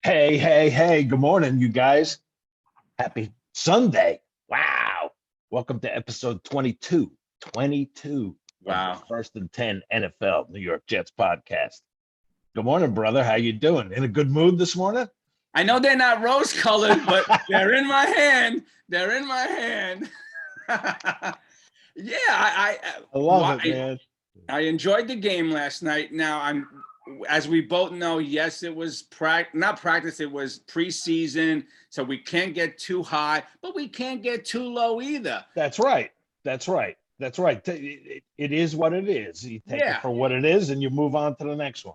Hey, hey, hey, good morning, you guys. Happy Sunday. Wow. Welcome to episode 22, 22 of the Wow. First and 10 NFL New York Jets podcast. Good morning, brother. How you doing? In a good mood this morning? I know they're not rose colored, but they're in my hand. They're in my hand. Yeah, I love it, man. I enjoyed the game last night. Now as we both know, yes, it was not practice, it was preseason, so we can't get too high, but we can't get too low either. That's right. That's right. That's right. It is what it is. You take it Yeah. for what it is and you move on to the next one.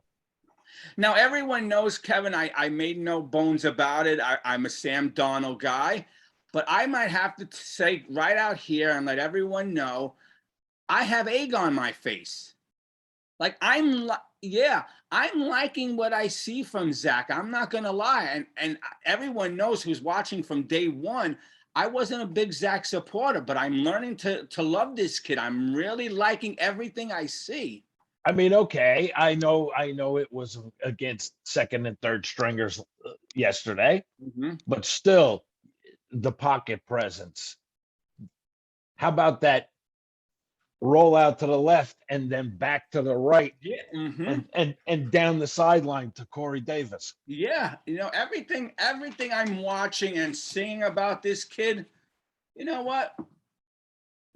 Now everyone knows, Kevin, I made no bones about it. I'm a Sam Darnold guy, but I might have to say right out here and let everyone know I have egg on my face. Like I'm liking what I see from Zach. I'm not gonna lie, and everyone knows who's watching from day one. I wasn't a big Zach supporter, but I'm learning to love this kid. I'm really liking everything I see. I mean, okay, I know it was against second and third stringers yesterday, Mm-hmm. but still the pocket presence. How about that roll out to the left and then back to the right Yeah. Mm-hmm. and down the sideline to Corey Davis? Yeah. Everything I'm watching and seeing about this kid, you know what?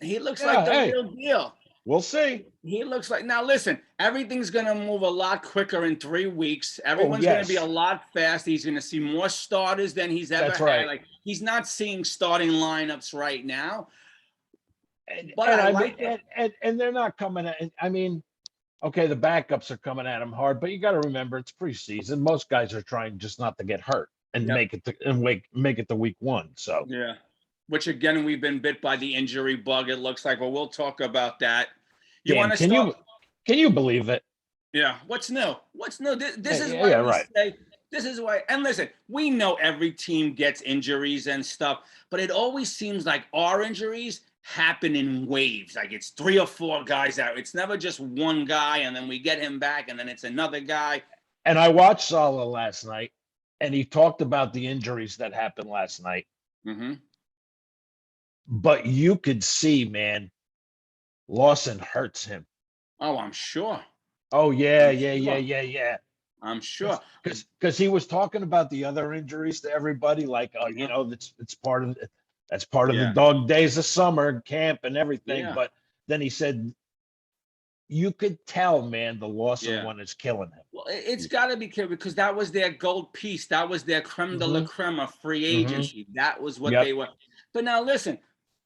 He looks like Yeah, the hey, real deal. we'll see. He looks like, now listen, everything's going to move a lot quicker in 3 weeks. Oh, Everyone's going to be a yes, lot faster. He's going to see more starters than he's ever that's had. right. Like, he's not seeing starting lineups right now, but And I I mean, like it. and they're not coming at. I mean, okay, the backups are coming at him hard, but you got to remember it's preseason. Most guys are trying just not to get hurt and Yep. make it to week one. So Yeah. Which, again, we've been bit by the injury bug, it looks like. Well, we'll talk about that. You damn, want to start? can you believe it? Yeah. What's new? What's new? This is Yeah, why yeah, we right. say, this is why. And listen, we know every team gets injuries and stuff, but it always seems like our injuries happen in waves. Like it's 3 or 4 guys out. It's never just one guy and then we get him back and then it's another guy. And I watched Salah last night, and he talked about the injuries that happened last night. Mm-hmm. But you could see, man, Lawson hurts him. Oh, I'm sure. Oh yeah, I'm yeah, yeah, sure. yeah, yeah. I'm sure. Because he was talking about the other injuries to everybody, like Uh-huh. that's part of the Yeah. dog days of summer camp and everything. Yeah. But then he said you could tell, man, the Lawson Yeah. one is killing him. Well, it's got to be careful because that was their gold piece. That was their creme de la Mm-hmm. creme of free Mm-hmm. agency. That was what Yep. they were. But now listen,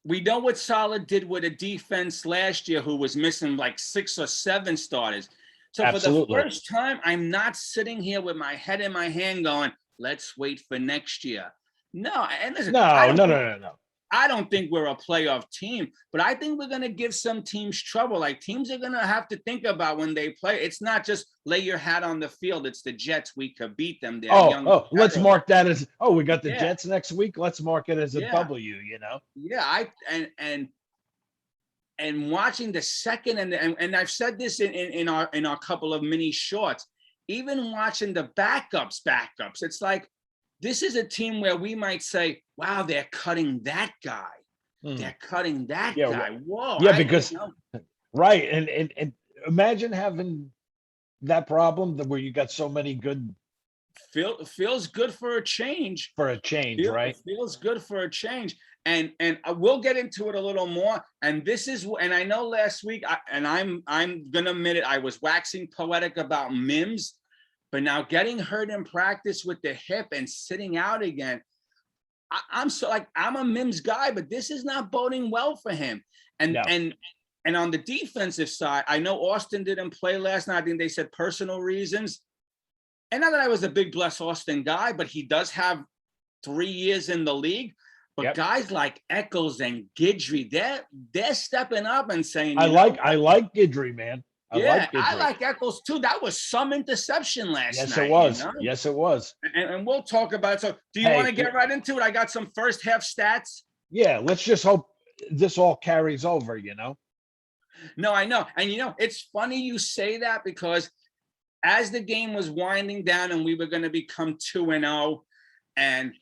we know what Salah did with a defense last year who was missing like 6 or 7 starters. So for the Absolutely. first time, I'm not sitting here with my head in my hand going, let's wait for next year. No, and listen, No, no, no, no, no. I don't think we're a playoff team, but I think we're going to give some teams trouble. Like teams are going to have to think about when they play. It's not just lay your hat on the field. It's the Jets. We could beat them. They're young. Let's mark that as we got the Yeah, Jets next week. Let's mark it as a yeah, W, you know. yeah. And watching the second and I've said this in our couple of mini shorts. Even watching the backups, it's like this is a team where we might say, wow, they're cutting that guy. They're cutting that Yeah, guy. Whoa. yeah, because right. And imagine having that problem where you got so many good feels good for a change. for a change, right? Feels good for a change. And we'll get into it a little more. And this is, and I know last week, I'm gonna admit it, I was waxing poetic about Mims, but now getting hurt in practice with the hip and sitting out again, I'm so like I'm a Mims guy, but this is not boding well for him. And No. and on the defensive side, I know Austin didn't play last night. I think they said personal reasons. And not that I was a big Bless Austin guy, but he does have 3 years in the league. But guys like Eccles and Guidry, they're stepping up and saying, I like Guidry, man. I like Eccles too. That was some interception last night. Yes, it was. You know? Yes, it was. And we'll talk about it. So do you want to get right into it? I got some first half stats. Yeah, let's just hope this all carries over, you know? No, I know. And, it's funny you say that because as the game was winding down and we were going to become 2-0, and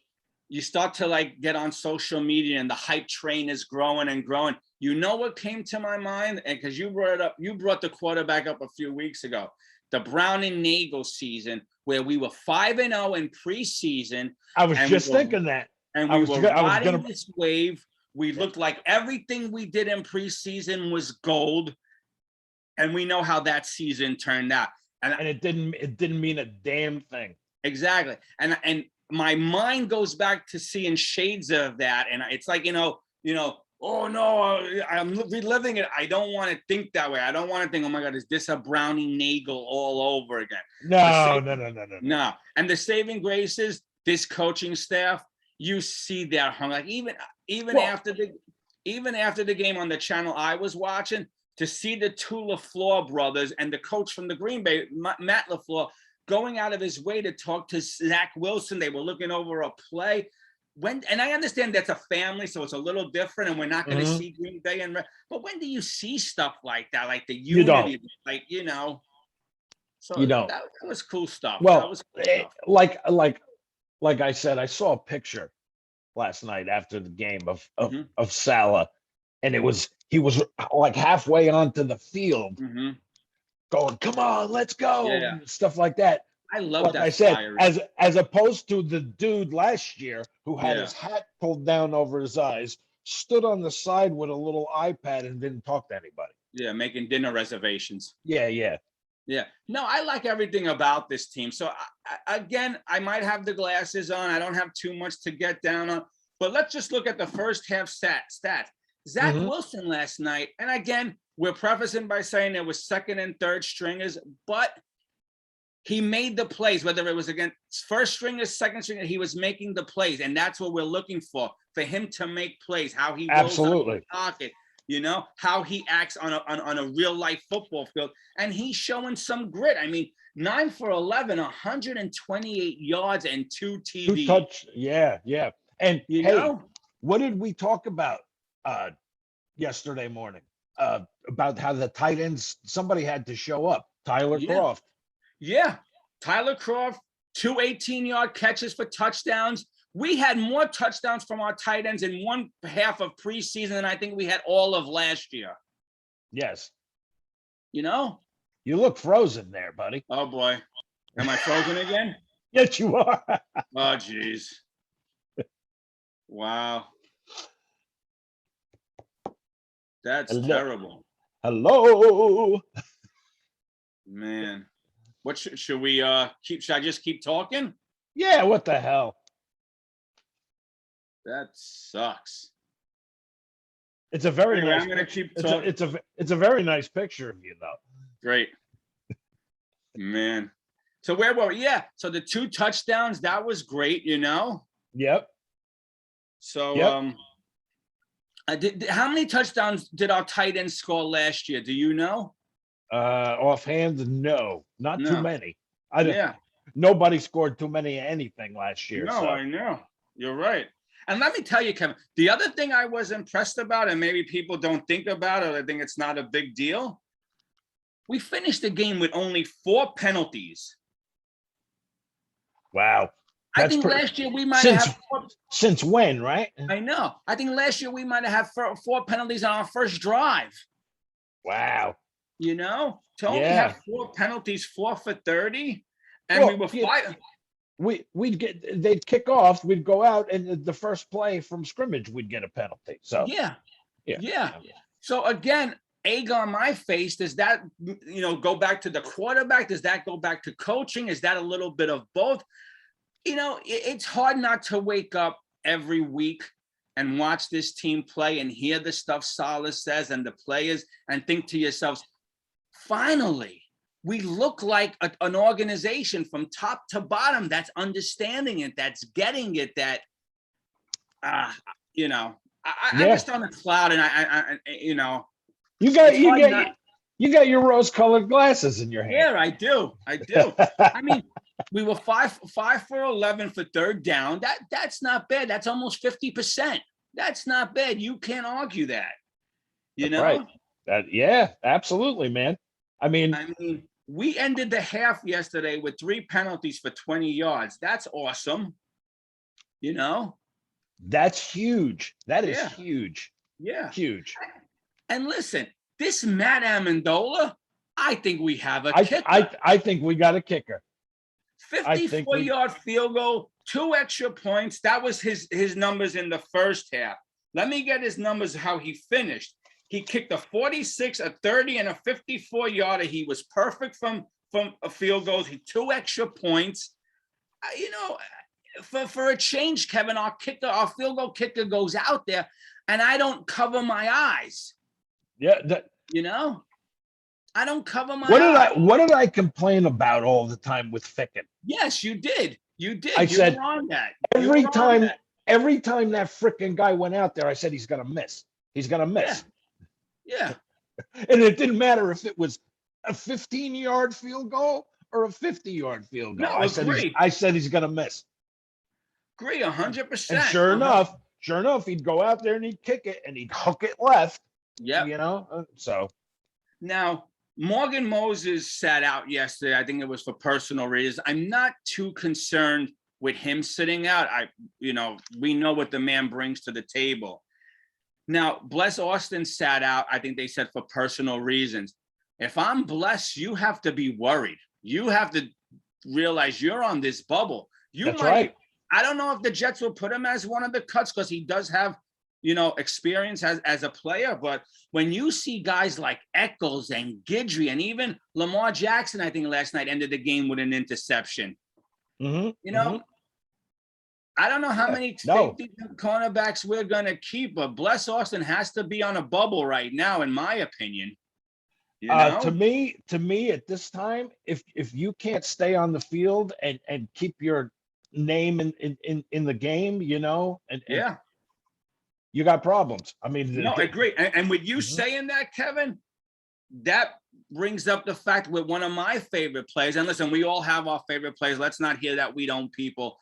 you start to like get on social media and the hype train is growing and growing. You know what came to my mind? And because you brought it up, you brought the quarterback up a few weeks ago, the Brown and Nagel season, where we were 5-0 in preseason. I was just thinking that. And we were riding this wave. We looked like everything we did in preseason was gold. And we know how that season turned out. And it didn't mean a damn thing. Exactly. And my mind goes back to seeing shades of that. And it's like, oh no, I'm reliving it. I don't want to think that way. I don't want to think, oh my God, is this a Brownie Nagel all over again? No. And the saving grace is this coaching staff, you see their hunger. Like even after the game on the channel I was watching, to see the two LaFleur brothers and the coach from the Green Bay, Matt LaFleur, going out of his way to talk to Zach Wilson. They were looking over a play. And I understand that's a family, so it's a little different, and we're not going to see Green Bay. But when do you see stuff like that, like the unity, So you don't. That was cool stuff. Well, that was cool stuff. Like I said, I saw a picture last night after the game of Salah, and he was like halfway onto the field, going, "Come on, let's go," and stuff like that. I love like that. I said, as opposed to the dude last year who had his hat pulled down over his eyes, stood on the side with a little iPad and didn't talk to anybody. Yeah, making dinner reservations. Yeah. No, I like everything about this team. So again, I might have the glasses on. I don't have too much to get down on, but let's just look at the first half stats. Zach Wilson last night, and again, we're prefacing by saying there was second and third stringers, but he made the plays, whether it was against first stringers, second stringers, he was making the plays. And that's what we're looking for him to make plays, how he rolls out of the pocket, how he acts on a real life football field. And he's showing some grit. I mean, 9 for 11, 128 yards and 2 TDs. 2 touch. Yeah. And what did we talk about yesterday morning? About how the tight ends, somebody had to show up. Tyler Kroft. Yeah. Tyler Kroft, 2 18-yard catches for touchdowns. We had more touchdowns from our tight ends in one half of preseason than I think we had all of last year. Yes. You look frozen there, buddy. Oh, boy. Am I frozen again? Yes, you are. Oh, geez. Wow. That's terrible. Hello. Man. What should we keep? Should I just keep talking? Yeah, what the hell? That sucks. It's a very nice. I'm gonna keep talking. It's a very nice picture of you, though. Great, man. So where were we? Yeah. So the 2 touchdowns, that was great. Yep. So how many touchdowns did our tight end score last year? Do you know? Offhand, no, not too many. Nobody scored too many anything last year. No, so. I know. You're right. And let me tell you, Kevin, the other thing I was impressed about, and maybe people don't think about it, I think it's not a big deal. We finished the game with only 4 penalties. Wow. I think last year we might have. Since when, right? I know. I think last year we might have 4 penalties on our first drive. Wow. To only have 4 penalties, 4 for 30, and we were 5. They'd kick off, we'd go out, and the first play from scrimmage, we'd get a penalty. So yeah. So again, egg on my face. Does that go back to the quarterback? Does that go back to coaching? Is that a little bit of both? It's hard not to wake up every week and watch this team play and hear the stuff Saleh says and the players and think to yourselves, finally, we look like an organization from top to bottom that's understanding it, that's getting it, that, I'm just on a cloud, and You got your rose-colored glasses in your hand. Yeah, I do. I mean, we were 5 for 11 for third down. That's not bad. That's almost 50%. That's not bad. You can't argue that. Right. Yeah, absolutely, man. I mean, We ended the half yesterday with 3 penalties for 20 yards. That's awesome. You know? That's huge. That is Yeah. huge. Yeah. Huge. And listen, this Matt Amendola, I think we have a kicker. I think we got a kicker. 54-yard field goal, 2 extra points. That was his numbers in the first half. Let me get his numbers, how he finished. He kicked a 46, a 30, and a 54-yarder. He was perfect from a field goal. He 2 extra points. You know, for a change, Kevin, our field goal kicker goes out there, and I don't cover my eyes. Yeah. You know? I don't cover my eyes. What did I complain about all the time with Ficken? Yes, you did. You did. I said were on that. every time that freaking guy went out there, I said he's gonna miss. He's gonna miss. Yeah. And it didn't matter if it was a 15-yard field goal or a 50-yard field goal. No, I said he's gonna miss. Agree, 100%. And sure enough, he'd go out there and he'd kick it and he'd hook it left. Yeah. You know, so now Morgan Moses sat out yesterday. I think it was for personal reasons. I'm not too concerned with him sitting out. We know what the man brings to the table. Now, Bless Austin sat out. I think they said for personal reasons. If I'm Bless, you have to be worried. You have to realize you're on this bubble. That's right. I don't know if the Jets will put him as one of the cuts because he does have, experience as a player. But when you see guys like Eccles and Guidry and even Lamar Jackson, I think last night ended the game with an interception. Mm-hmm. I don't know how many safety cornerbacks we're going to keep, but Bless Austin has to be on a bubble right now, in my opinion. To me, at this time, if you can't stay on the field and keep your name in the game, and you got problems. I mean, no, I agree. And with you saying that, Kevin, that brings up the fact with one of my favorite players. And listen, we all have our favorite players. Let's not hear that we don't, people.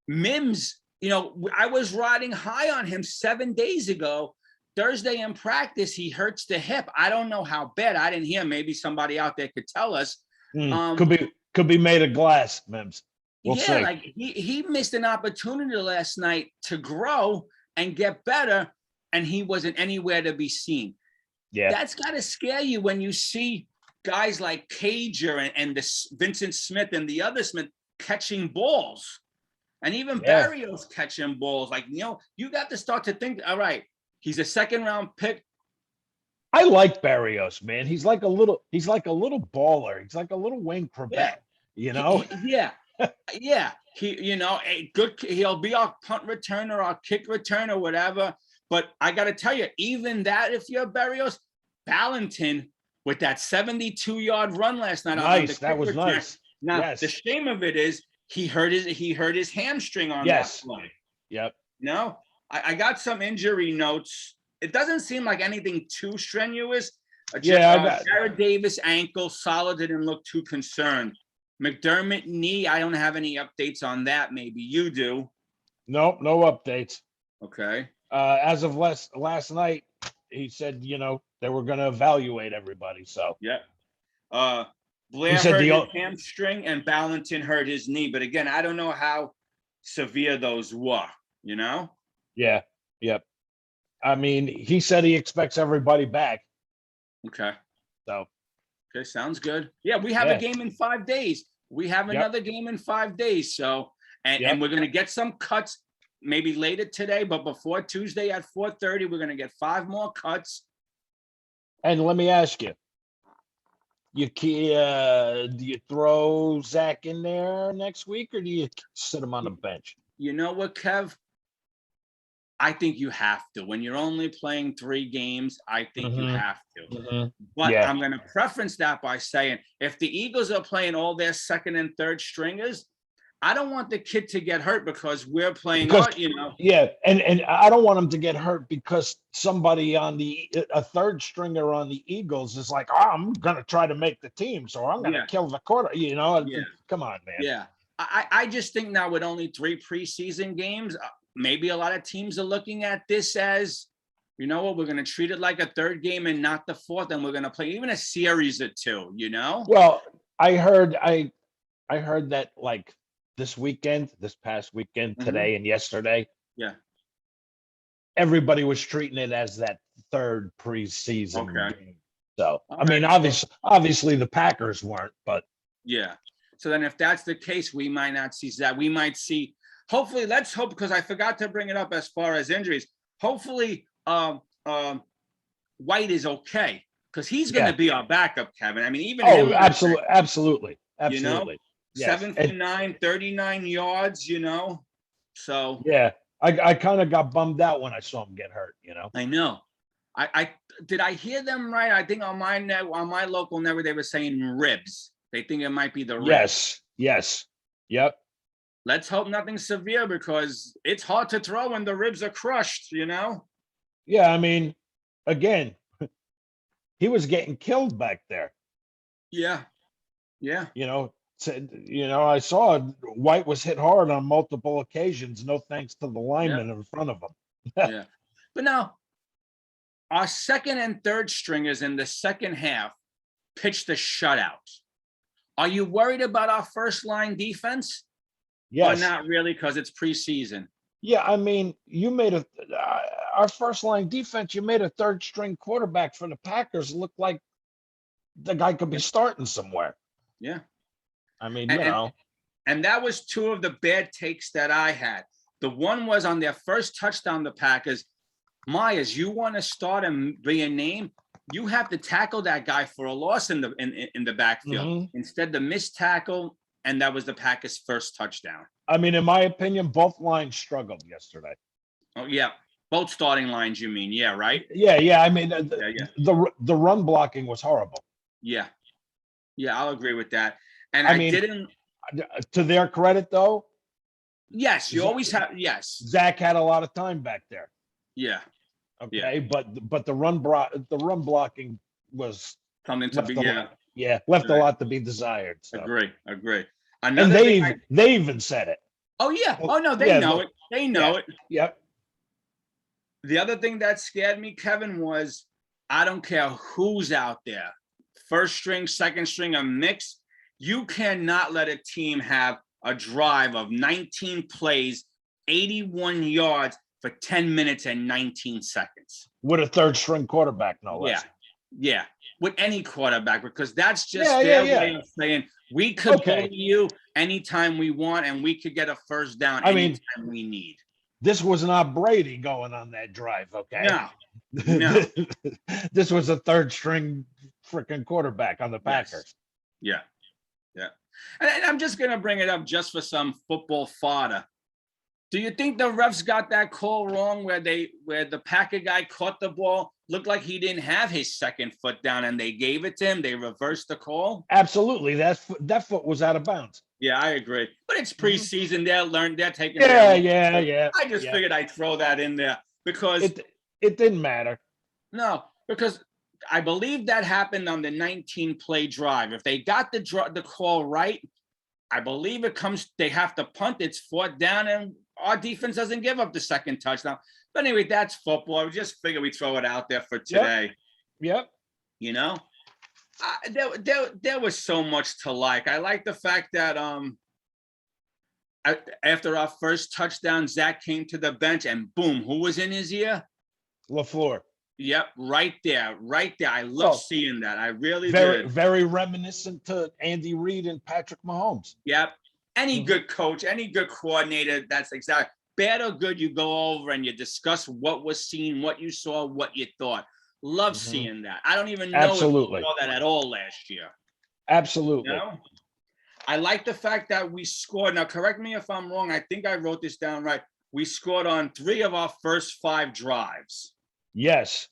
Mims, I was riding high on him 7 days ago. Thursday in practice, he hurts the hip. I don't know how bad. I didn't hear. Maybe somebody out there could tell us. Could be made of glass, Mims. We'll see. Like he missed an opportunity last night to grow and get better, and he wasn't anywhere to be seen. Yeah, that's got to scare you when you see guys like Cager and the Vincent Smith and the other Smith catching balls, and even Barrios catching balls. Like, you got to start to think, all right, he's a 2nd-round pick. I like Barrios, man. He's like a little baller. He's like a little Wayne Corbett, Yeah. He'll be our punt returner, our kick returner, whatever. But I got to tell you, even that, if you're Barrios, Valentin with that 72-yard run last night. Nice. That was nice. Now, the shame of it is he hurt his hamstring on that play. Yep. I got some injury notes. It doesn't seem like anything too strenuous. Jared Davis ankle, solid, didn't look too concerned. McDermott knee, I don't have any updates on that. Maybe you do. Nope, no updates. Okay. As of last night, he said, they were going to evaluate everybody. So Blair hurt his hamstring and Valentin hurt his knee. But again, I don't know how severe those were. Yeah. Yep. I mean, he said he expects everybody back. Okay. So. Okay, sounds good. Yeah, we have a game in 5 days. We have another game in 5 days. So, and we're going to get some cuts maybe later today, but before Tuesday at 4:30, we're going to get 5 more cuts. And let me ask you, do you throw Zach in there next week, or do you sit him on the bench? You know what, Kev? I think you have to. When you're only playing 3 games, I think you have to. But I'm going to preference that by saying, if the Eagles are playing all their 2nd and 3rd stringers, I don't want the kid to get hurt because we're playing, Yeah, and I don't want him to get hurt because somebody on a 3rd stringer on the Eagles is like, I'm going to try to make the team, so I'm going to kill the quarter. Come on, man. Yeah, I just think now with only 3 preseason games, maybe a lot of teams are looking at this as, You know what? We're going to treat it like a third game and not the fourth, and we're going to play even a series or two, you know? Well, I heard that like this past weekend, today and yesterday, Yeah. everybody was treating it as that third preseason Okay. game. So, All I mean, right. obviously the Packers weren't, but Yeah. So then if that's the case, we might not see that. We might see, hopefully, let's hope, because I forgot to bring it up as far as injuries. Hopefully, White is okay, because he's going to yeah. be our backup, Kevin. I mean, even Oh, him, absolutely. you know, Yes. 7 for 9, 39 yards, you know. So Yeah. I kind of got bummed out when I saw him get hurt, you know. I know. I did I hear them right? I think on my local network they were saying ribs. They think it might be the ribs. Yes. Yep. Let's hope nothing severe, because it's hard to throw when the ribs are crushed, you know? Yeah, I mean, again, he was getting killed back there. Yeah. Yeah. You know, I saw White was hit hard on multiple occasions, no thanks to the Yeah. lineman in front of him. Yeah. But now our second and third stringers in the second half pitched a shutout. Are you worried about our first line defense? Or Yes. not really, because it's preseason? Yeah, I mean, you made our first line defense, you made a third string quarterback for the Packers look like the guy could be starting somewhere. Yeah. I mean, And that was two of the bad takes that I had. The one was on their first touchdown, the Packers. Myers, you want to start and be a name, you have to tackle that guy for a loss in the backfield. Instead, the missed tackle, and that was the Packers' first touchdown. I mean, in my opinion, both lines struggled yesterday. Oh yeah, both starting lines. You mean? Yeah, right. Yeah. I mean, the run blocking was horrible. Yeah, I'll agree with that. And I mean, didn't. To their credit, though. Yes, you always have. Yes, Zach had a lot of time back there. Yeah. Okay, but the run blocking was something to be. Left a lot to be desired. So. Agree. And they even said it. Oh yeah. Oh no, they know it. They know it. Yep. The other thing that scared me, Kevin, was I don't care who's out there, first string, second string, a mix. You cannot let a team have a drive of 19 plays, 81 yards for 10 minutes and 19 seconds. With a third string quarterback, no less. Yeah. With any quarterback, because that's just their way of saying we could bully you anytime we want, and we could get a first down anytime we need. This was not Brady going on that drive, okay? No. This was a third string freaking quarterback on the Packers. Yes. Yeah. And I'm just going to bring it up just for some football fodder. Do you think the refs got that call wrong where the Packer guy caught the ball, looked like he didn't have his second foot down, and they gave it to him? They reversed the call? Absolutely. That foot was out of bounds. Yeah, I agree. But it's preseason. They're taking Yeah. I just figured I'd throw that in there because it didn't matter. No, because I believe that happened on the 19-play drive. If they got the call right, I believe they have to punt. It's fourth down, and our defense doesn't give up the second touchdown. But anyway, that's football. I just figured we'd throw it out there for today. Yep. You know, there was so much to like. I like the fact that after our first touchdown, Zach came to the bench, and boom, who was in his ear? LaFleur. Yep, right there. I love seeing that. I really did. Very reminiscent to Andy Reid and Patrick Mahomes. Yep. Any good coach, any good coordinator, that's exactly. Bad or good, you go over and you discuss what was seen, what you saw, what you thought. Love seeing that. I don't even know if you saw that at all last year. Absolutely. You know? I like the fact that we scored. Now, correct me if I'm wrong. I think I wrote this down right. We scored on 3 of our first 5 drives. Yes.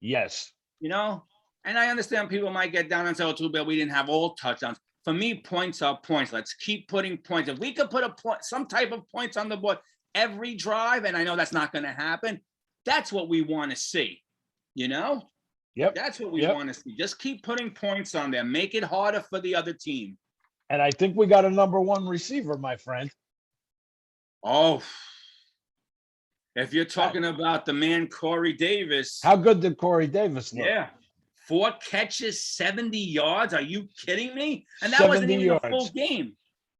You know, and I understand people might get down and say, oh, too bad we didn't have all touchdowns. For me, points are points. Let's keep putting points. If we could put some type of points on the board every drive, and I know that's not going to happen, that's what we want to see. You know? Yep. That's what we want to see. Just keep putting points on there. Make it harder for the other team. And I think we got a number 1 receiver, my friend. Oh. If you're talking about the man Corey Davis, How good did Corey Davis look? yeah, 4 catches, 70 yards. Are you kidding me? And that wasn't 70 even yards. a full game.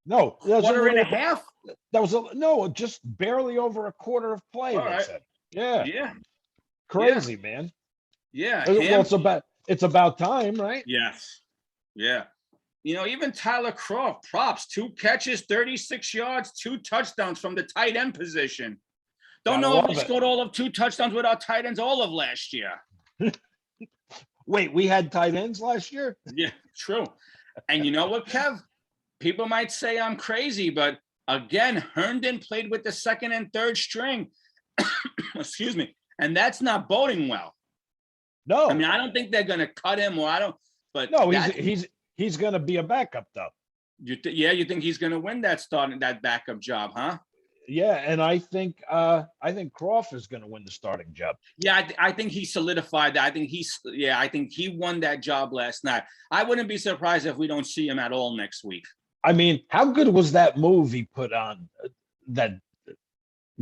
No, Quarter and a half. That was just barely over a quarter of play. All They right. said, yeah, Yeah, crazy, man. yeah. Well, it's about time, right? Yes, yeah. You know, even Tyler Croft, props, 2 catches, 36 yards, 2 touchdowns from the tight end position. Don't know if we scored all of 2 touchdowns with our tight ends all of last year. Wait, we had tight ends last year? Yeah, true. And you know what, Kev? People might say I'm crazy, but again, Herndon played with the second and third string. Excuse me. And that's not boding well. No. I mean, I don't think they're going to cut him, but no, he's going to be a backup though. You think he's going to win that backup job, huh? Yeah, and I think Croft is going to win the starting job. Yeah, I think he solidified that. I think he won that job last night. I wouldn't be surprised if we don't see him at all next week. I mean, how good was that move he put on that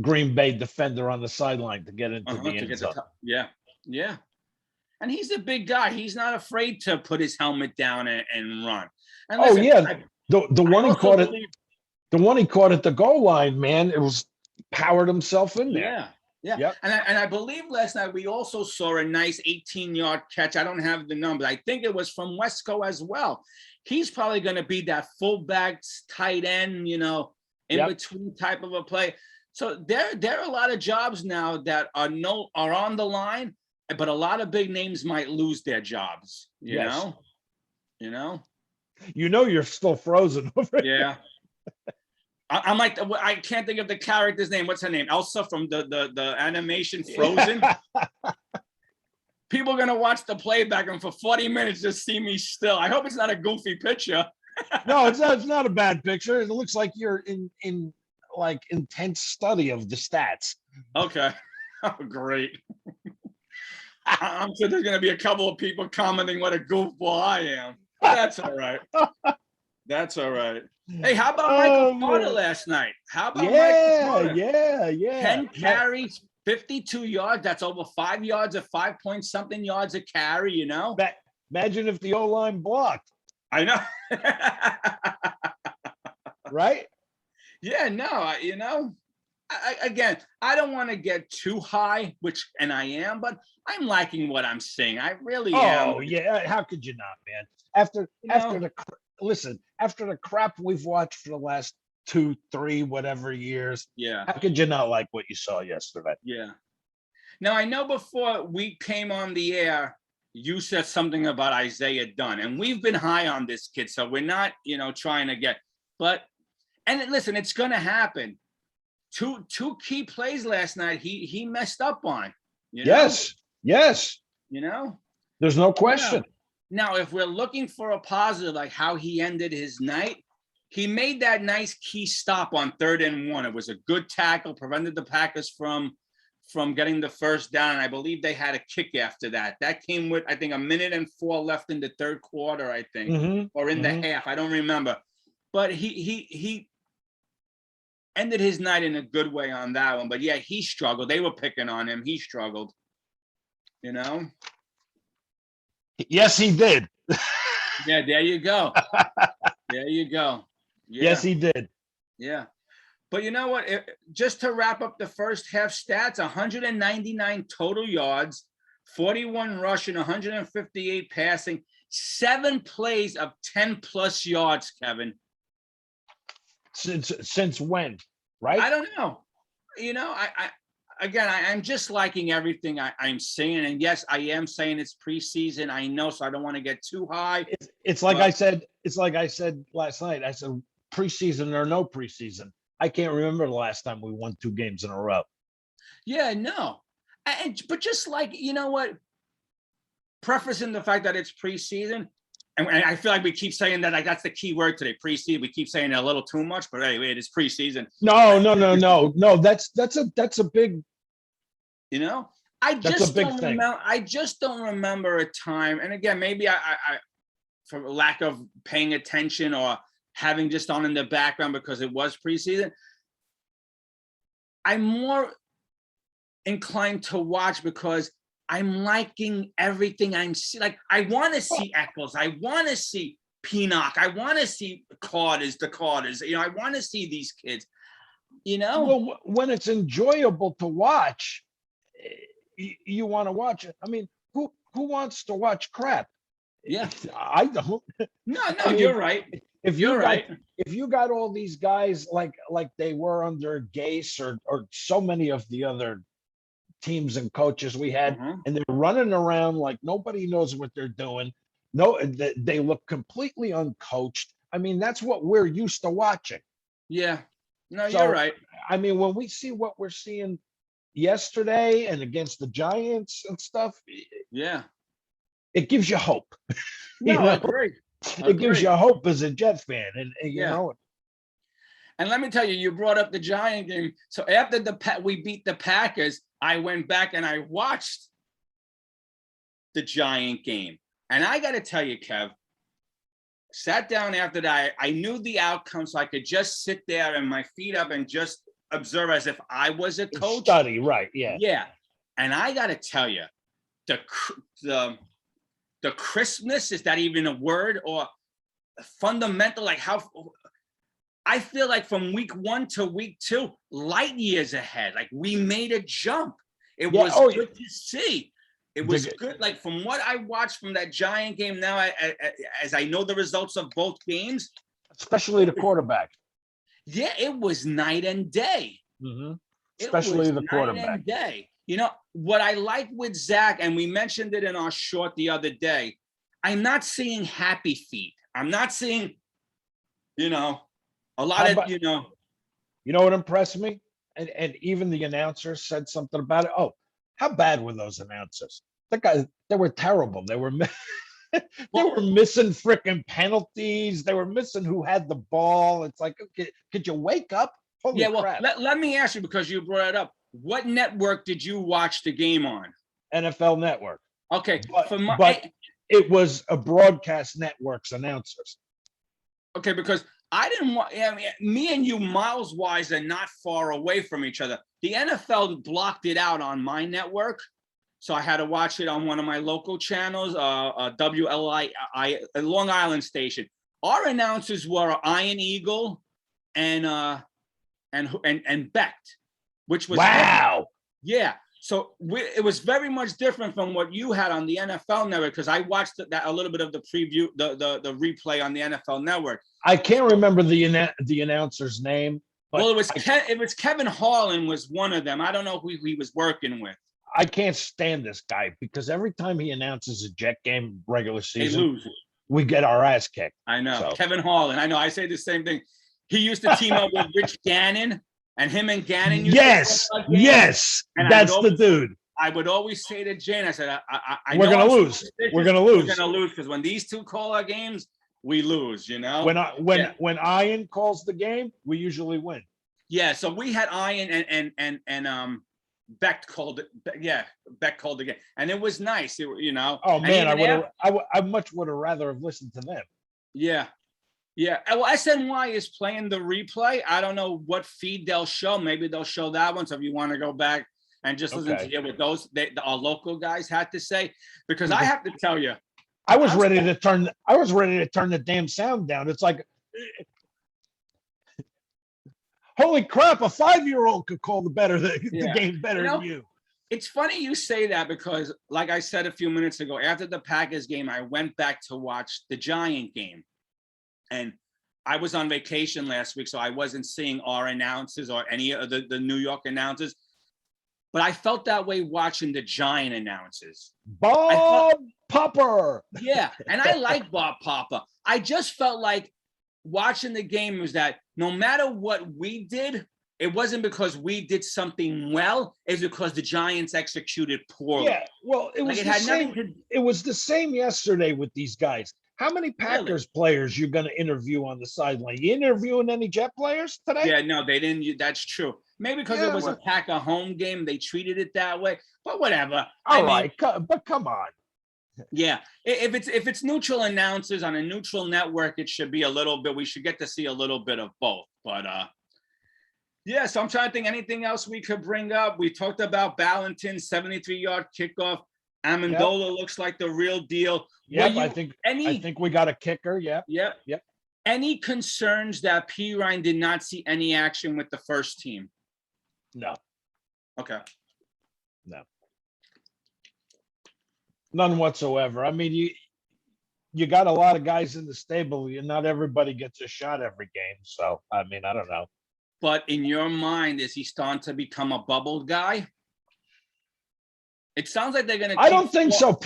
Green Bay defender on the sideline to get into the end zone? Yeah. And he's a big guy. He's not afraid to put his helmet down and run. And listen, the one he caught it. The one he caught at the goal line, man, it was powered himself in there. Yeah. Yep. And I believe last night we also saw a nice 18-yard catch. I don't have the number. I think it was from Wesco as well. He's probably going to be that fullback, tight end, in between type of a play. So there are a lot of jobs now that are on the line, but a lot of big names might lose their jobs. You know. You're still frozen over Yeah. I'm like, I can't think of the character's name. What's her name? Elsa from the animation Frozen. People are going to watch the playback and for 40 minutes just see me still. I hope it's not a goofy picture. No, it's not a bad picture. It looks like you're in like intense study of the stats. Okay. Oh, great. I'm sure there's going to be a couple of people commenting what a goofball I am. That's all right. That's all right. Hey, how about Michael Carter last night? How about Michael Carter? Yeah. 10 carries, 52 yards. That's over 5 yards of 5-point-something yards a carry, Imagine if the O-line blocked. I know. Right? Yeah, no, again, I don't want to get too high, and I am, but I'm liking what I'm seeing. I really am. Oh, yeah. How could you not, man? After the crap we've watched for the last 2, 3, whatever years. Yeah. How could you not like what you saw yesterday? Yeah. Now, I know before we came on the air, you said something about Isaiah Dunn, and we've been high on this kid, so we're not, trying to and listen, it's going to happen. Two key plays last night, he messed up on. Yes. There's no question. Now, if we're looking for a positive, like how he ended his night, he made that nice key stop on 3rd and 1. It was a good tackle, prevented the Packers from getting the first down. And I believe they had a kick after that. That came with, I think, 1 minute and 4 left in the third quarter, I think, or in the half. I don't remember. But he ended his night in a good way on that one. But, yeah, he struggled. They were picking on him. He struggled, Yes, he did. Yeah, there you go. There you go. Yeah. Yes, he did. Yeah. But you know what? Just to wrap up the first half stats, 199 total yards, 41 rushing, 158 passing, 7 plays of 10+ yards, Kevin. Since when? Right? I don't know. I'm just liking everything I'm seeing. And yes, I am saying it's preseason. I know, so I don't want to get too high. It's like I said last night. I said preseason or no preseason. I can't remember the last time we won 2 games in a row. Yeah, no. But just like, prefacing the fact that it's preseason, and I feel like we keep saying that, like that's the key word today, preseason. We keep saying it a little too much, but anyway, it is preseason. No. That's a big. I just don't remember a time. And again, maybe I for lack of paying attention or having just on in the background because it was preseason. I'm more inclined to watch because I'm liking everything I'm seeing. Like, I want to see Eccles. I want to see Pinock. I want to see the Carters. You know, I want to see these kids, you know? Well, when it's enjoyable to watch, you want to watch it. I mean, who wants to watch crap? Yeah. I don't. No, I mean, you're right. If You're right. If you got all these guys like they were under Gase or so many of the other teams and coaches we had, and they're running around like nobody knows what they're doing. No, they look completely uncoached. I mean, that's what we're used to watching. Yeah. No, So, you're right. I mean, when we see what we're seeing yesterday and against the Giants and stuff, Yeah. it gives you hope. No, I agree. It gives you hope as a Jet fan, and you know. And let me tell you, you brought up the Giant game. So after we beat the Packers, I went back and I watched the Giant game. And I got to tell you, Kev, sat down after that. I knew the outcome, so I could just sit there and my feet up and just observe as if I was a coach. Study, right? Yeah. Yeah. And I got to tell you, the crispness, is that even a word, or fundamental, like how I feel like from week 1 to week 2, light years ahead. Like, we made a jump. It was good to see. It was good. Like, from what I watched from that Giant game now, as I know the results of both games. Especially the quarterback. Yeah, it was night and day. Mm-hmm. Especially the quarterback. Night and day. You know, what I like with Zach, and we mentioned it in our short the other day, I'm not seeing happy feet. I'm not seeing, you know, a lot of, you know. You know what impressed me? And even the announcers said something about it. Oh, how bad were those announcers? They were terrible. They were they were missing freaking penalties. They were missing who had the ball. It's like, okay, could you wake up? Holy crap. Let me ask you, because you brought it up. What network did you watch the game on? NFL Network. Okay. But it was a broadcast network's announcers. Okay, because I didn't want, I mean, me and you miles wise are not far away from each other. The NFL blocked it out on my network. So I had to watch it on one of my local channels, WLI, Long Island station. Our announcers were Iron Eagle and Becht, which was wow. Yeah. So it was very much different from what you had on the NFL Network, because I watched that a little bit of the preview, the replay on the NFL Network. I can't remember the announcer's name. Well, it was Kevin Harlan was one of them. I don't know who he was working with. I can't stand this guy because every time he announces a Jet game regular season, we get our ass kicked. I know. So. Kevin Harlan. I know. I say the same thing. He used to team up with Rich Gannon, and him and Gannon used to yes, and that's the dude. I would always say to Jane, I said, we're going to lose. We're going to lose. We're going to lose because when these two call our games, we lose, you know? When Ian calls the game, we usually win. Yeah, so we had Ian and Becht called it. Yeah, Becht called the game, and it was nice. You know. Oh man, I much would have rather have listened to them. Yeah. Well, SNY is playing the replay. I don't know what feed they'll show. Maybe they'll show that one. So if you want to go back and just listen to hear what our local guys had to say, because I have to tell you, I was ready to turn the damn sound down. It's like, holy crap, a 5-year-old could call the game better than you. It's funny you say that because, like I said a few minutes ago, after the Packers game, I went back to watch the Giant game. And I was on vacation last week, so I wasn't seeing our announcers or any of the New York announcers. But I felt that way watching the Giant announcers. Bob Popper. Yeah, and I like Bob Popper. I just felt like watching the game was that no matter what we did, it wasn't because we did something well. It's because the Giants executed poorly. Yeah, well, it was it was the same yesterday with these guys. How many Packers players you going to interview on the sideline? You interviewing any Jet players today? Yeah, no, they didn't. That's true. Maybe because it was a Packer home game, they treated it that way. But whatever. All right, but come on. Yeah, if it's neutral announcers on a neutral network, it should be a little bit. We should get to see a little bit of both. But Yeah, so I'm trying to think anything else we could bring up. We talked about Ballantyne's 73-yard kickoff. Amendola looks like the real deal. Yep, I think we got a kicker. Yep. Yep. Any concerns that P. Ryan did not see any action with the first team? No. Okay. No. None whatsoever. I mean, you got a lot of guys in the stable. Not everybody gets a shot every game. So, I mean, I don't know. But in your mind, is he starting to become a bubble guy? It sounds like they're going to. I don't think so.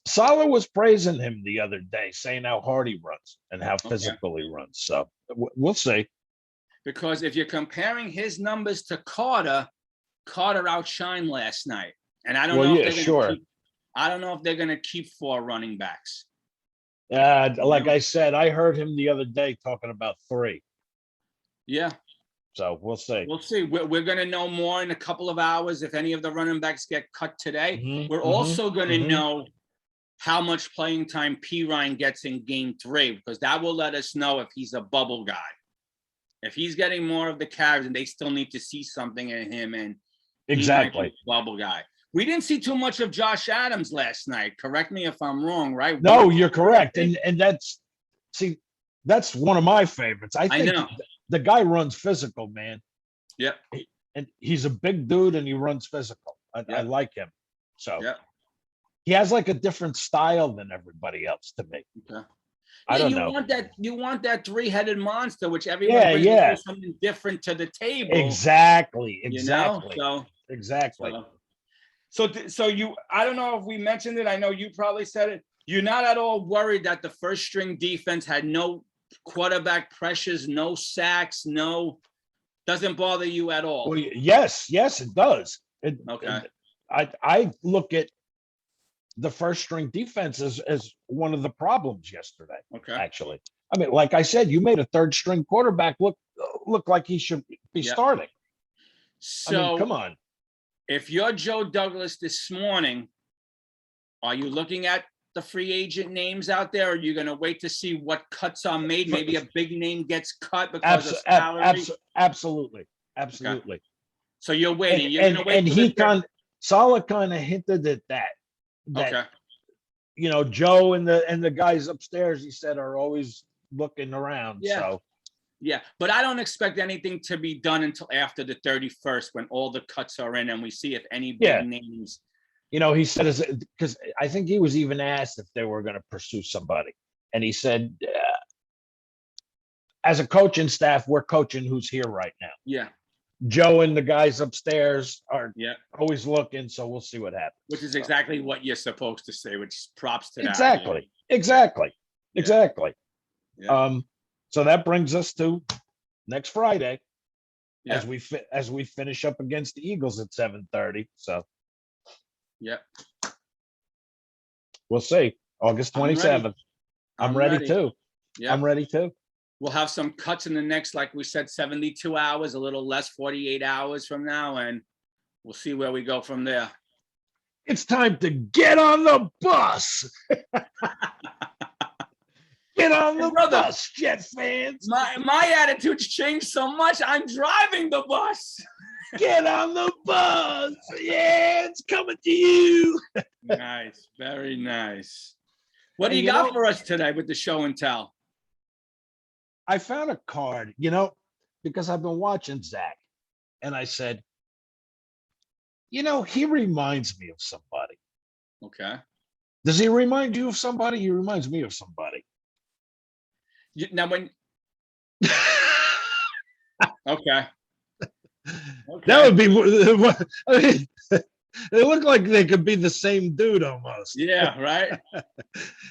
Salah was praising him the other day, saying how hard he runs and how physical he runs. So we'll see. Because if you're comparing his numbers to Carter outshined last night, and I don't know if they're going to. I don't know if they're going to keep 4 running backs. Like I said, I heard him the other day talking about 3. Yeah. So we'll see. We'll see. We're going to know more in a couple of hours if any of the running backs get cut today. We're also going to know how much playing time P. Ryan gets in game 3, because that will let us know if he's a bubble guy. If he's getting more of the carries, and they still need to see something in him, and exactly bubble guy. We didn't see too much of Josh Adams last night. Correct me if I'm wrong, right? No, you're correct. And that's one of my favorites. I think the guy runs physical, man. Yep. And he's a big dude and he runs physical. I like him. So he has like a different style than everybody else to me. Okay. I don't know. You want that 3-headed monster, which everyone brings something different to the table. Exactly. You know? Exactly. So you, I don't know if we mentioned it. I know you probably said it. You're not at all worried that the first string defense had no quarterback pressures, no sacks, doesn't bother you at all. Well, yes, it does. I look at the first string defense as one of the problems yesterday. Okay. Actually, I mean, like I said, you made a third string quarterback look like he should be starting. So I mean, come on. If you're Joe Douglas this morning, are you looking at the free agent names out there? Or are you going to wait to see what cuts are made? Maybe a big name gets cut because of salary? Absolutely. Okay. So you're waiting. You're going to wait. And Salah kind of hinted at that. You know, Joe and the guys upstairs, he said, are always looking around. Yeah. So. Yeah, but I don't expect anything to be done until after the 31st when all the cuts are in and we see if any big names. You know, he said, because I think he was even asked if they were going to pursue somebody. And he said, as a coaching staff, we're coaching who's here right now. Yeah. Joe and the guys upstairs are always looking, so we'll see what happens. Which is exactly what you're supposed to say, which props to that. Exactly. Yeah. So that brings us to next Friday, as we finish up against the Eagles at 7:30. So, we'll see. August 27th. I'm ready too. Yeah, I'm ready too. We'll have some cuts in the next, like we said, 72 hours, a little less, 48 hours from now, and we'll see where we go from there. It's time to get on the bus. Get on the bus, Jet fans. My attitude's changed so much, I'm driving the bus. Get on the bus. Yeah, it's coming to you. Nice. Very nice. What do you got for us today with the show and tell? I found a card, because I've been watching Zach, and I said, he reminds me of somebody. Okay. Does he remind you of somebody? He reminds me of somebody. Now, when okay, that would be. I mean, they look like they could be the same dude almost. Yeah, right.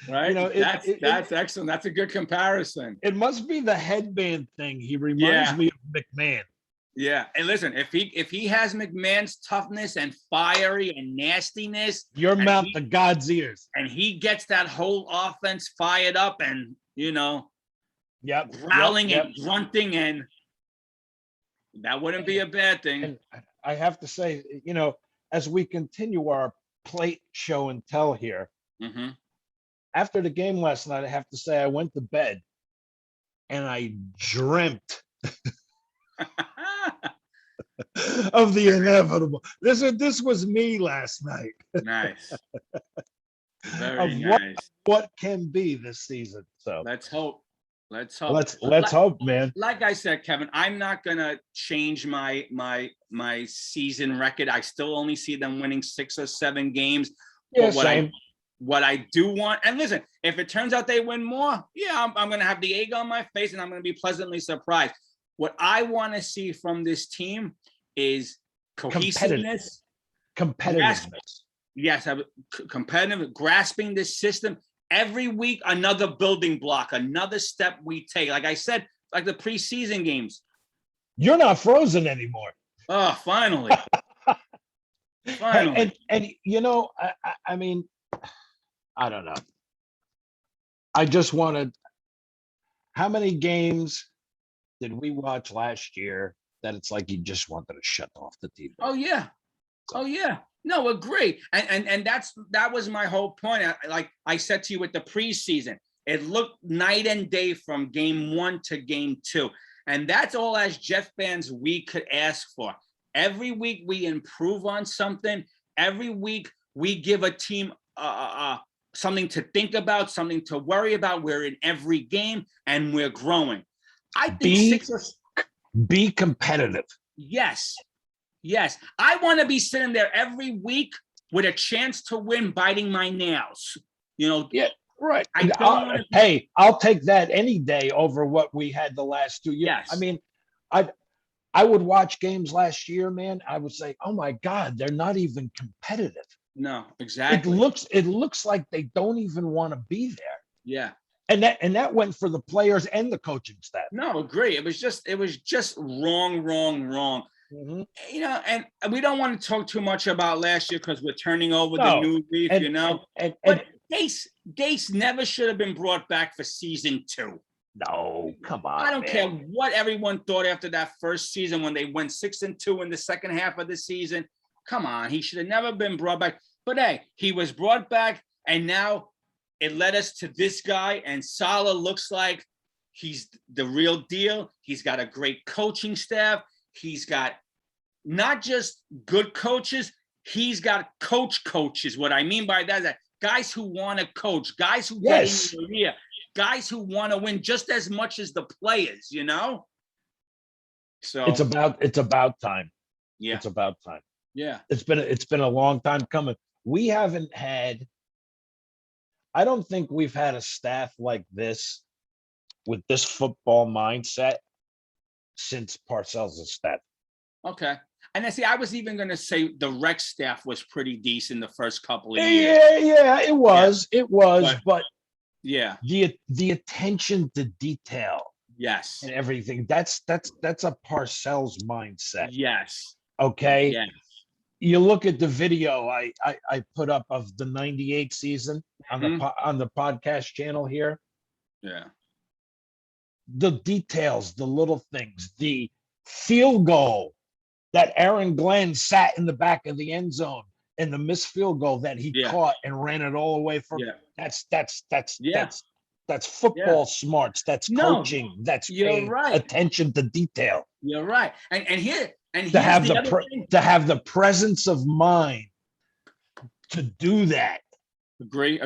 That's excellent. That's a good comparison. It must be the headband thing. He reminds me of McMahon. Yeah, and listen, if he has McMahon's toughness and fiery and nastiness, your mouth to God's ears, and he gets that whole offense fired up, and growling and grunting, and that wouldn't be a bad thing. And I have to say, as we continue our plate show and tell here, after the game last night, I have to say I went to bed and I dreamt of the inevitable. This was me last night. Nice. Very Of nice. what can be this season. So Let's hope. Let's hope. let's hope, man. Like I said, Kevin, I'm not gonna change my season record. I still only see them winning 6 or 7 games. Yeah, But same. what I do want, and listen, if it turns out they win more, yeah, I'm gonna have the egg on my face and I'm gonna be pleasantly surprised. What I want to see from this team is cohesiveness, competitiveness. Yes, competitive, grasping this system. Every week, another building block, another step we take. Like I said, like the preseason games. You're not frozen anymore. Oh, finally. Finally. And you know, I mean, I don't know. I just wanted. How many games did we watch last year that it's like you just wanted to shut off the TV? Oh yeah. Oh yeah. No, agree. And that was my whole point. Like I said to you with the preseason, it looked night and day from game 1 to game 2. And that's all as Jet fans we could ask for. Every week we improve on something. Every week we give a team something to think about, something to worry about. We're in every game and we're growing. I think be competitive. Yes. Yes. I want to be sitting there every week with a chance to win, biting my nails. You know? Yeah, right. Hey, I'll take that any day over what we had the last 2 years. Yes. I mean, I would watch games last year, man. I would say, oh my God, they're not even competitive. No, exactly. It looks like they don't even want to be there. Yeah. And that went for the players and the coaching staff. No, agree. It was just wrong. Mm-hmm. You know, and we don't want to talk too much about last year because we're turning over the new leaf, you know. But Gase never should have been brought back for season 2. No, come on. I don't care what everyone thought after that first season when they went 6-2 in the second half of the season. Come on, he should have never been brought back. But hey, he was brought back, and now it led us to this guy. And Saleh looks like he's the real deal. He's got a great coaching staff. He's got not just good coaches, he's got coaches. What I mean by that is that guys who want to coach, guys who get in your ear, guys who want to win just as much as the players, you know? So it's about time. Yeah. It's about time. Yeah. It's been a long time coming. We haven't had, I don't think we've had a staff like this with this football mindset since Parcells' staff. Okay. And I see, I was even going to say the rec staff was pretty decent the first couple of years. Yeah, it was. Yeah. It was, but yeah. The attention to detail. Yes. And everything. That's a Parcells mindset. Yes. Okay. Yes. You look at the video I put up of the 98 season on the podcast channel here. Yeah. The details, the little things, the field goal that Aaron Glenn sat in the back of the end zone and the missed field goal that he caught and ran it all the way from. That's football smarts. That's coaching. That's attention to detail. You're right. And to have the presence of mind to do that. Agree.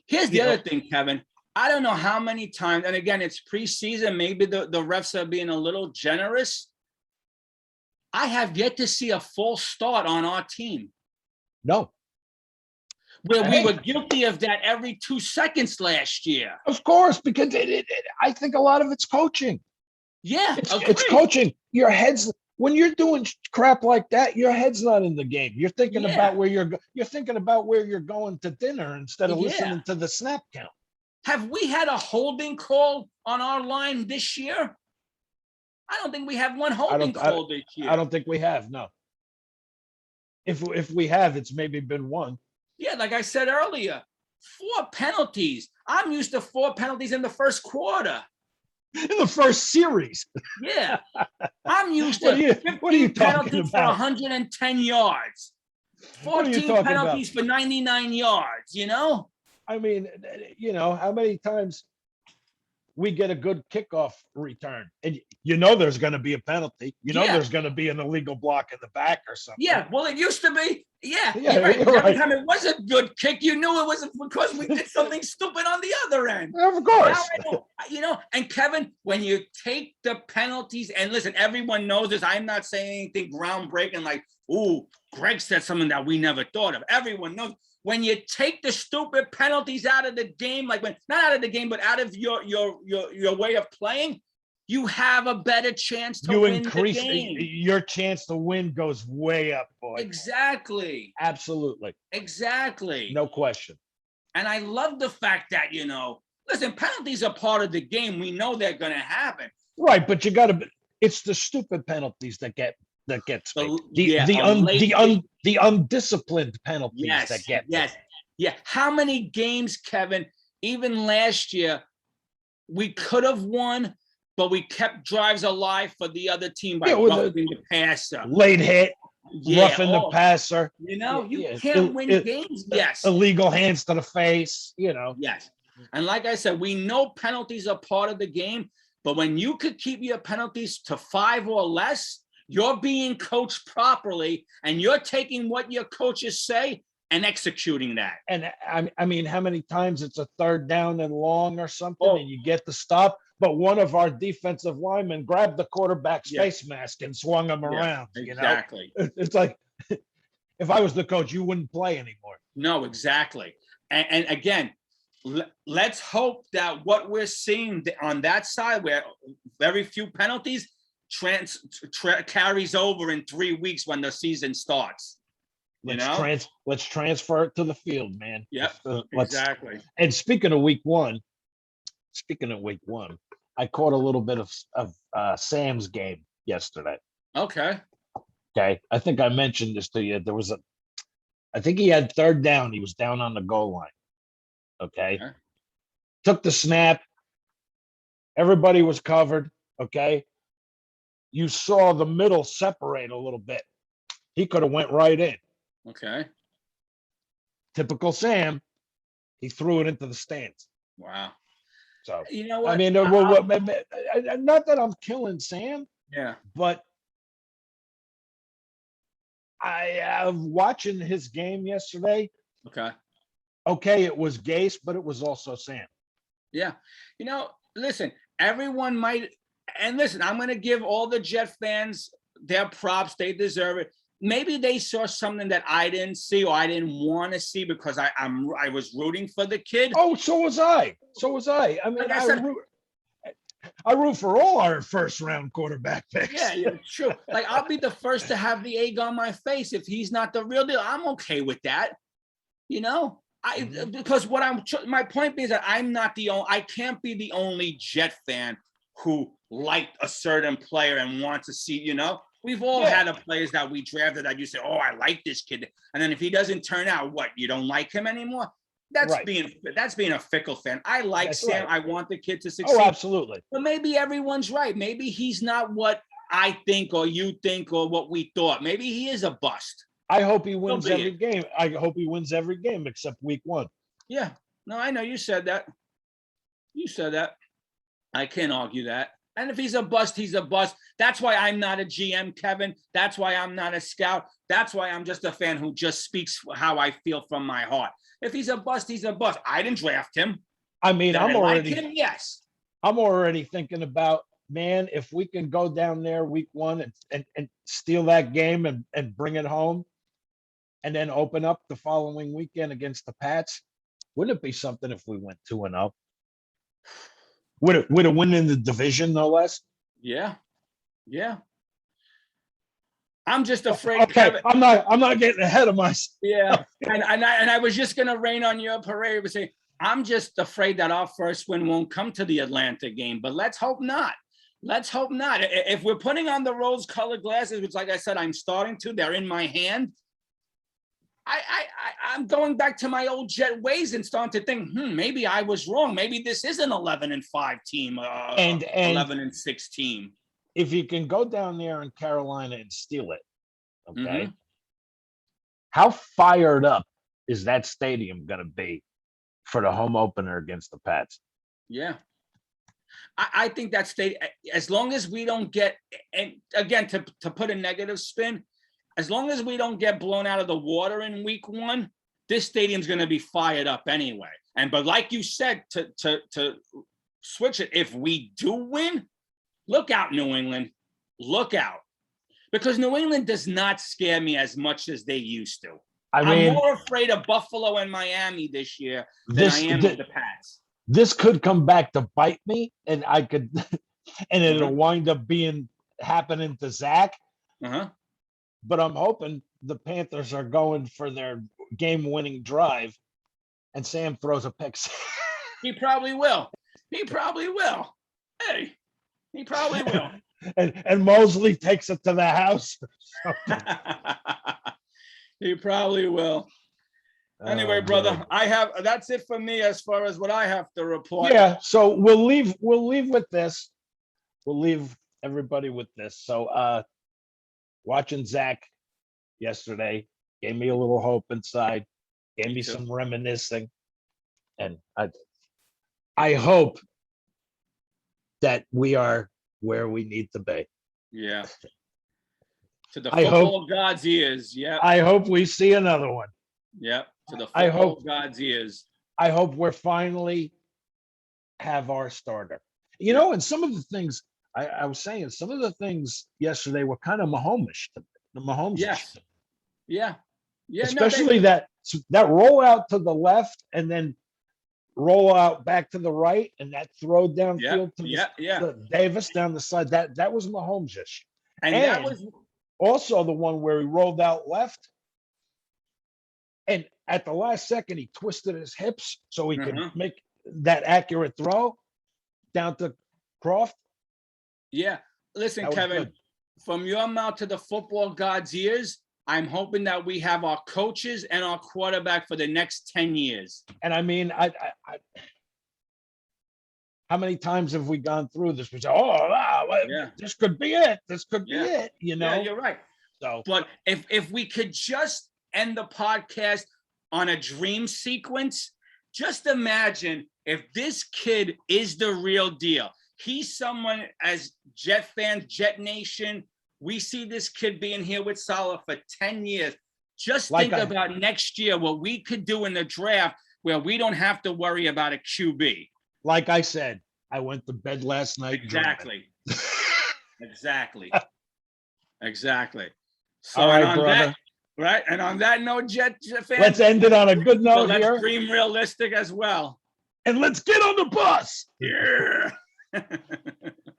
Here's the other thing, Kevin. I don't know how many times, and again, it's preseason. Maybe the refs are being a little generous. I have yet to see a false start on our team. No. Where we were guilty of that every 2 seconds last year. Of course, because I think a lot of it's coaching. Yeah, it's coaching. Your head's, when you're doing crap like that, your head's not in the game. You're thinking about where you're thinking about where you're going to dinner instead of listening to the snap count. Have we had a holding call on our line this year? I don't think we have one holding call this year. I don't think we have, no. If we have, it's maybe been one. Yeah, like I said earlier, 4 penalties. I'm used to 4 penalties in the first quarter. In the first series. Yeah. I'm used to 15 penalties for 110 yards. 14 penalties for 99 yards, you know? I mean, you know, how many times we get a good kickoff return, and you know there's going to be a penalty. You know Yeah. there's going to be an illegal block in the back or something. Yeah, well, it used to be. Yeah, Yeah, you're right. you're Every right. time it was a good kick, you knew it was because we did something stupid on the other end. Of Now course. I know, and Kevin, when you take the penalties, and listen, everyone knows this. I'm not saying anything groundbreaking like, ooh, Greg said something that we never thought of. Everyone knows. When you take the stupid penalties out of the game, like when not out of the game, but out of your way of playing, you have a better chance to You win increase the game. your chance to win goes way up, boy. Exactly. Absolutely. Exactly. No question. And I love the fact that, listen, penalties are part of the game. We know they're going to happen. Right, but you got to. It's the stupid penalties that gets me. The undisciplined penalties that get me. Yeah. How many games, Kevin, even last year, we could have won, but we kept drives alive for the other team by roughing the passer. Late hit, roughing the passer. You can't win games. Yes. Illegal hands to the face, Yes. And like I said, we know penalties are part of the game, but when you could keep your penalties to 5 or less, you're being coached properly, and you're taking what your coaches say and executing that. And I mean, how many times it's a 3rd down and long or something, and you get the stop, but one of our defensive linemen grabbed the quarterback's face mask and swung him around. Exactly. It's like, if I was the coach, you wouldn't play anymore. No, exactly. And again, let's hope that what we're seeing on that side, where very few penalties, carries over in 3 weeks when the season starts. Let's transfer it to the field, man. Yeah, exactly. And speaking of week one, I caught a little bit of Sam's game yesterday. Okay. I think I mentioned this to you. I think he had 3rd down. He was down on the goal line. Okay. Took the snap. Everybody was covered. Okay. You saw the middle separate a little bit. He could have went right in. Okay. Typical Sam. He threw it into the stands. Wow. So, you know what? I mean, not that I'm killing Sam. Yeah. But I watching his game yesterday. Okay, it was Gase, but it was also Sam. Yeah. Listen, everyone might, and listen, I'm going to give all the Jet fans their props. They deserve it. Maybe they saw something that I didn't see, or I didn't want to see, because I was rooting for the kid. Oh, so was I. I mean, like I root for all our 1st-round quarterback picks. Yeah, true. Like, I'll be the first to have the egg on my face if he's not the real deal. I'm okay with that. Because my point is that I can't be the only Jet fan who liked a certain player and wants to see, we've all had players that we drafted that you say, oh, I like this kid. And then if he doesn't turn out, what, you don't like him anymore? That's being a fickle fan. I like Sam. Right. I want the kid to succeed. Oh, absolutely. But maybe everyone's right. Maybe he's not what I think or you think or what we thought. Maybe he is a bust. I hope he wins every game. I hope he wins every game except week 1. Yeah. No, I know you said that. I can't argue that. And if he's a bust, he's a bust. That's why I'm not a GM, Kevin. That's why I'm not a scout. That's why I'm just a fan who just speaks how I feel from my heart. If he's a bust, he's a bust. I didn't draft him. I mean, I'm already thinking about, man, if we can go down there week 1 and steal that game and bring it home, and then open up the following weekend against the Pats, wouldn't it be something if we went 2-0? Would it win in the division, no less? Yeah. I'm just afraid. Okay, Kevin, I'm not getting ahead of myself. Yeah, and I was just gonna rain on your parade and say I'm just afraid that our first win won't come to the Atlanta game. But let's hope not. If we're putting on the rose-colored glasses, which, like I said, I'm starting to. They're in my hand. I'm going back to my old Jet ways and starting to think, maybe I was wrong. Maybe this is an 11-5 team, and 11-6 team. If you can go down there in Carolina and steal it, okay, how fired up is that stadium going to be for the home opener against the Pats? Yeah. I think that state, as long as we don't get, and again, to put a negative spin, as long as we don't get blown out of the water in week 1, this stadium's going to be fired up anyway. But like you said, to switch it, if we do win, look out, New England. Look out. Because New England does not scare me as much as they used to. I'm more afraid of Buffalo and Miami this year than I am of the Pats. This could come back to bite me, and I could, and it'll wind up happening to Zach. But I'm hoping the Panthers are going for their game-winning drive, and Sam throws a pick. He probably will. He probably will. Hey, he probably will. and Mosley takes it to the house. He probably will. Anyway, brother, that's it for me as far as what I have to report. Yeah, so we'll leave with this. We'll leave everybody with this. So watching Zach yesterday gave me a little hope inside, gave me some reminiscing. And I hope that we are where we need to be. Yeah. To the football gods' ears. Yeah. I hope we see another one. Yep. To the football gods' ears. I hope we're finally have our starter. You know, and some of the things I was saying, some of the things yesterday were kind of Mahomes-ish. The Mahomes. Yes. Yeah. Yeah. Especially that rollout to the left and then roll out back to the right, and that throw downfield to Davis down the side. That was Mahomes-ish. And that was also the one where he rolled out left, and at the last second he twisted his hips so he could make that accurate throw down to Croft. Yeah. Listen, Kevin, from your mouth to the football god's ears, I'm hoping that we have our coaches and our quarterback for the next 10 years. And I mean, I how many times have we gone through this? We say, this could be it. This could be it. You know? Yeah, you're right. So, but if we could just end the podcast on a dream sequence, just imagine if this kid is the real deal. He's someone, as Jet fans, Jet Nation, we see this kid being here with Salah for 10 years. Just think about next year, what we could do in the draft where we don't have to worry about a QB. Like I said, I went to bed last night. Exactly. Exactly. So all right, brother. And on that note, Jet fans, let's end it on a good note here. Let's dream realistic as well. And let's get on the bus. Yeah.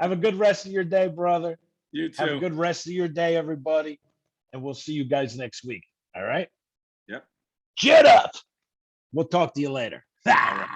Have a good rest of your day, brother. You too. Have a good rest of your day, everybody. And we'll see you guys next week. All right? Yep. Jet up. We'll talk to you later. All right.